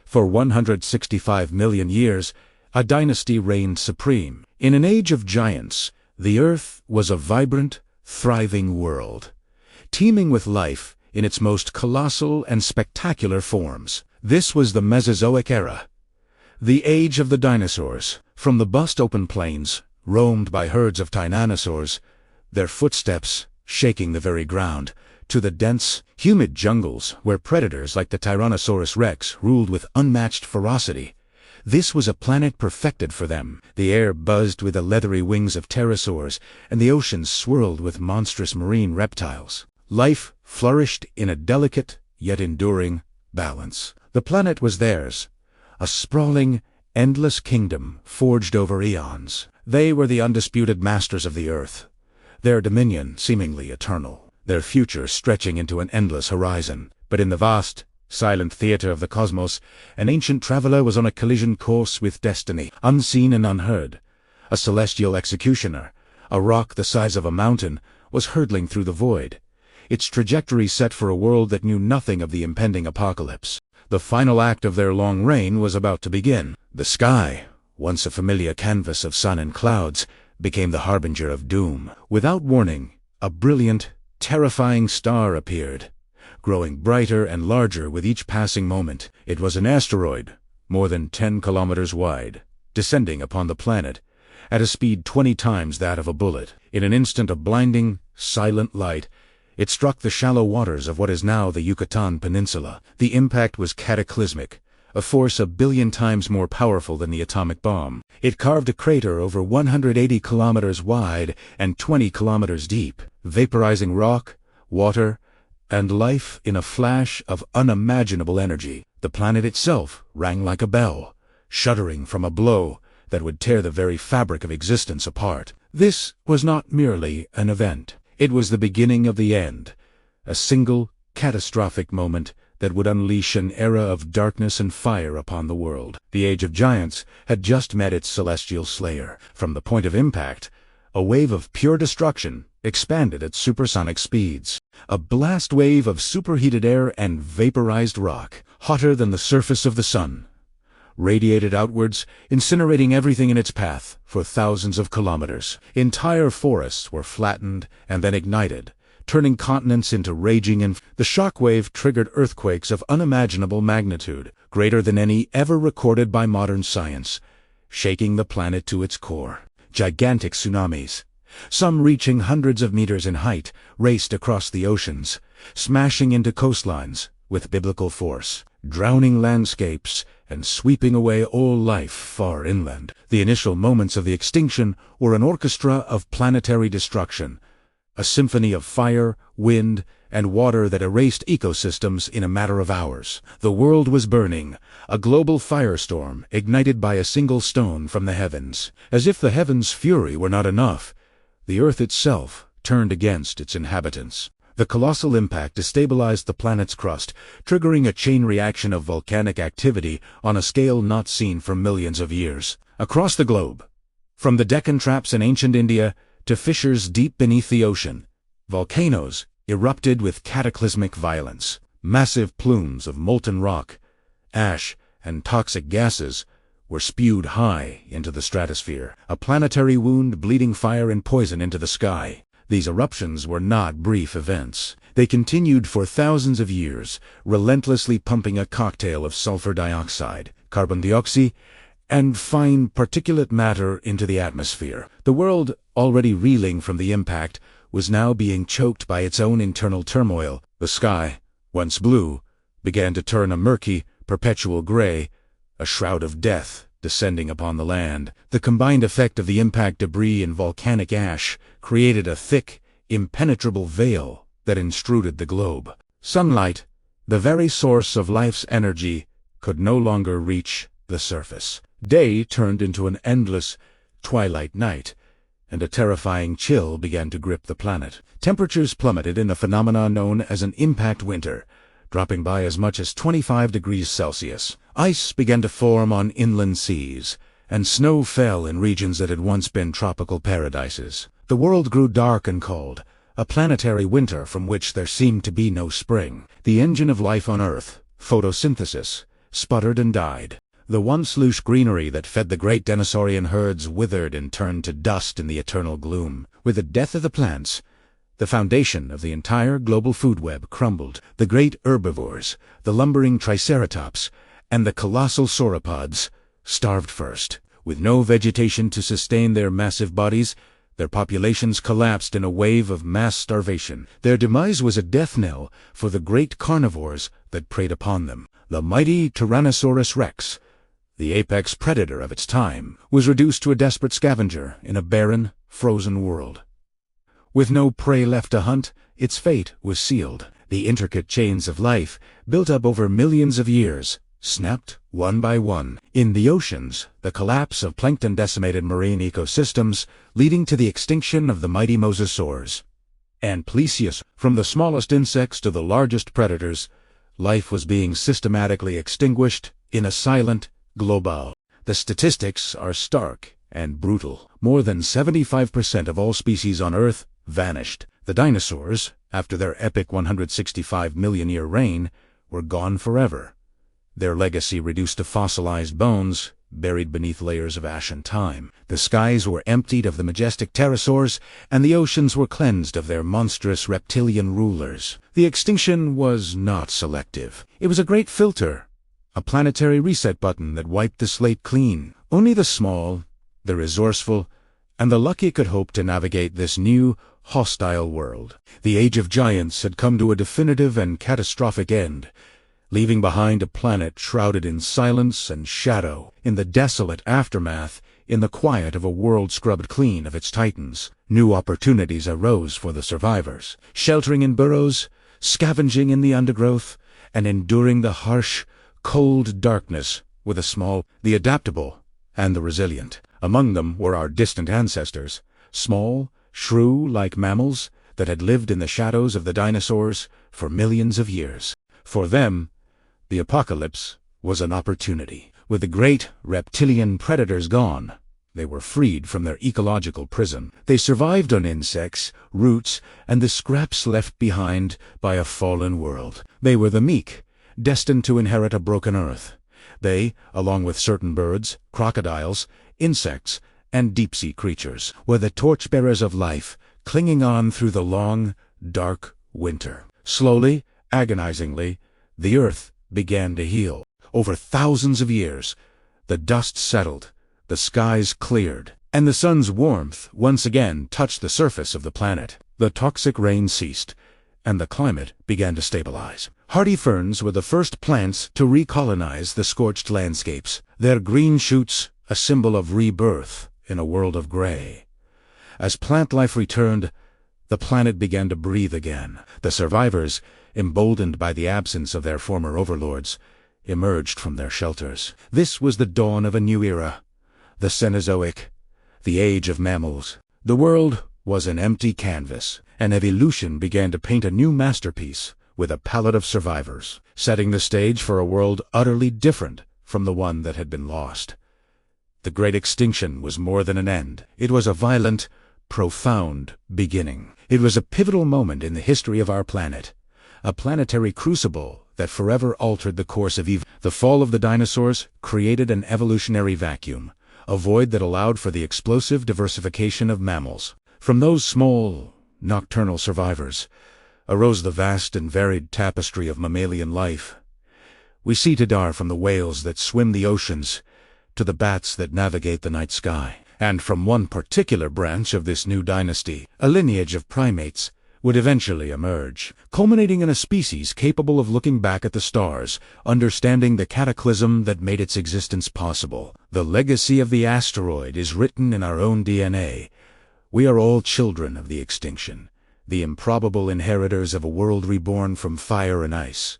For 165 million years, a dynasty reigned supreme. In an age of giants, the Earth was a vibrant, thriving world, teeming with life in its most colossal and spectacular forms. This was the Mesozoic era, the age of the dinosaurs. From the bust-open plains, roamed by herds of Dinosaurs, their footsteps shaking the very ground, to the dense, humid jungles where predators like the Tyrannosaurus rex ruled with unmatched ferocity. This was a planet perfected for them. The air buzzed with the leathery wings of pterosaurs, and the oceans swirled with monstrous marine reptiles. Life flourished in a delicate, yet enduring, balance. The planet was theirs, a sprawling, endless kingdom forged over eons. They were the undisputed masters of the Earth, their dominion seemingly eternal, their future stretching into an endless horizon. But in the vast, silent theater of the cosmos, an ancient traveler was on a collision course with destiny, unseen and unheard. A celestial executioner, a rock the size of a mountain, was hurtling through the void, its trajectory set for a world that knew nothing of the impending apocalypse. The final act of their long reign was about to begin. The sky, once a familiar canvas of sun and clouds, became the harbinger of doom. Without warning, a brilliant, terrifying star appeared, growing brighter and larger with each passing moment. It was an asteroid, more than 10 kilometers wide, descending upon the planet at a speed 20 times that of a bullet. In an instant of blinding, silent light, it struck the shallow waters of what is now the Yucatan Peninsula. The impact was cataclysmic, a force a billion times more powerful than the atomic bomb. It carved a crater over 180 kilometers wide and 20 kilometers deep, vaporizing rock, water, and life in a flash of unimaginable energy. The planet itself rang like a bell, shuddering from a blow that would tear the very fabric of existence apart. This was not merely an event. It was the beginning of the end, a single, catastrophic moment that would unleash an era of darkness and fire upon the world. The Age of Giants had just met its celestial slayer. From the point of impact, a wave of pure destruction expanded at supersonic speeds. A blast wave of superheated air and vaporized rock, hotter than the surface of the sun, radiated outwards, incinerating everything in its path for thousands of kilometers. Entire forests were flattened and then ignited, turning continents into raging the shockwave triggered earthquakes of unimaginable magnitude, greater than any ever recorded by modern science, shaking the planet to its core. Gigantic tsunamis, some reaching hundreds of meters in height, raced across the oceans, smashing into coastlines with biblical force, drowning landscapes and sweeping away all life far inland. The initial moments of the extinction were an orchestra of planetary destruction, a symphony of fire, wind, and water that erased ecosystems in a matter of hours. The world was burning, a global firestorm ignited by a single stone from the heavens. As if the heavens' fury were not enough, the Earth itself turned against its inhabitants. The colossal impact destabilized the planet's crust, triggering a chain reaction of volcanic activity on a scale not seen for millions of years. Across the globe, from the Deccan Traps in ancient India to fissures deep beneath the ocean, volcanoes erupted with cataclysmic violence. Massive plumes of molten rock, ash, and toxic gases were spewed high into the stratosphere, a planetary wound bleeding fire and poison into the sky. These eruptions were not brief events. They continued for thousands of years, relentlessly pumping a cocktail of sulfur dioxide, carbon dioxide, and fine particulate matter into the atmosphere. The world, already reeling from the impact, was now being choked by its own internal turmoil. The sky, once blue, began to turn a murky, perpetual gray, a shroud of death descending upon the land. The combined effect of the impact debris and volcanic ash created a thick, impenetrable veil that enstruded the globe. Sunlight, the very source of life's energy, could no longer reach the surface. Day turned into an endless, twilight night, and a terrifying chill began to grip the planet. Temperatures plummeted in a phenomenon known as an impact winter, dropping by as much as 25 degrees Celsius. Ice began to form on inland seas, and snow fell in regions that had once been tropical paradises. The world grew dark and cold, a planetary winter from which there seemed to be no spring. The engine of life on Earth, photosynthesis, sputtered and died. The once lush greenery that fed the great dinosaurian herds withered and turned to dust in the eternal gloom. With the death of the plants, the foundation of the entire global food web crumbled. The great herbivores, the lumbering triceratops, and the colossal sauropods starved first. With no vegetation to sustain their massive bodies, their populations collapsed in a wave of mass starvation. Their demise was a death knell for the great carnivores that preyed upon them. The mighty Tyrannosaurus rex, the apex predator of its time, was reduced to a desperate scavenger in a barren, frozen world. With no prey left to hunt, its fate was sealed. The intricate chains of life, built up over millions of years, snapped one by one. In the oceans, the collapse of plankton decimated marine ecosystems, leading to the extinction of the mighty mosasaurs and plesiosaurs. From the smallest insects to the largest predators, life was being systematically extinguished in a silent global. The statistics are stark and brutal. More than 75% of all species on Earth vanished. The dinosaurs, after their epic 165 million year reign, were gone forever. Their legacy reduced to fossilized bones, buried beneath layers of ash and time. The skies were emptied of the majestic pterosaurs, and the oceans were cleansed of their monstrous reptilian rulers. The extinction was not selective. It was a great filter, a planetary reset button that wiped the slate clean. Only the small, the resourceful, and the lucky could hope to navigate this new, hostile world. The Age of Giants had come to a definitive and catastrophic end, leaving behind a planet shrouded in silence and shadow. In the desolate aftermath, in the quiet of a world scrubbed clean of its titans, new opportunities arose for the survivors, sheltering in burrows, scavenging in the undergrowth, and enduring the harsh, cold darkness with the adaptable, and the resilient. Among them were our distant ancestors, small, shrew-like mammals that had lived in the shadows of the dinosaurs for millions of years. For them, the apocalypse was an opportunity. With the great reptilian predators gone, they were freed from their ecological prison. They survived on insects, roots, and the scraps left behind by a fallen world. They were the meek, destined to inherit a broken earth. They, along with certain birds, crocodiles, insects, and deep-sea creatures, were the torchbearers of life, clinging on through the long, dark winter. Slowly, agonizingly, the earth began to heal. Over thousands of years, the dust settled, the skies cleared, and the sun's warmth once again touched the surface of the planet. The toxic rain ceased, and the climate began to stabilize. Hardy ferns were the first plants to recolonize the scorched landscapes, their green shoots a symbol of rebirth in a world of gray. As plant life returned, the planet began to breathe again. The survivors, emboldened by the absence of their former overlords, emerged from their shelters. This was the dawn of a new era, the Cenozoic, the age of mammals. The world was an empty canvas, and evolution began to paint a new masterpiece with a palette of survivors, setting the stage for a world utterly different from the one that had been lost. The Great Extinction was more than an end. It was a violent, profound beginning. It was a pivotal moment in the history of our planet, a planetary crucible that forever altered the course of evolution. The fall of the dinosaurs created an evolutionary vacuum, a void that allowed for the explosive diversification of mammals. From those small, nocturnal survivors arose the vast and varied tapestry of mammalian life. We see Tidar from the whales that swim the oceans to the bats that navigate the night sky. And from one particular branch of this new dynasty, a lineage of primates would eventually emerge, culminating in a species capable of looking back at the stars, understanding the cataclysm that made its existence possible. The legacy of the asteroid is written in our own DNA. We are all children of the extinction, the improbable inheritors of a world reborn from fire and ice.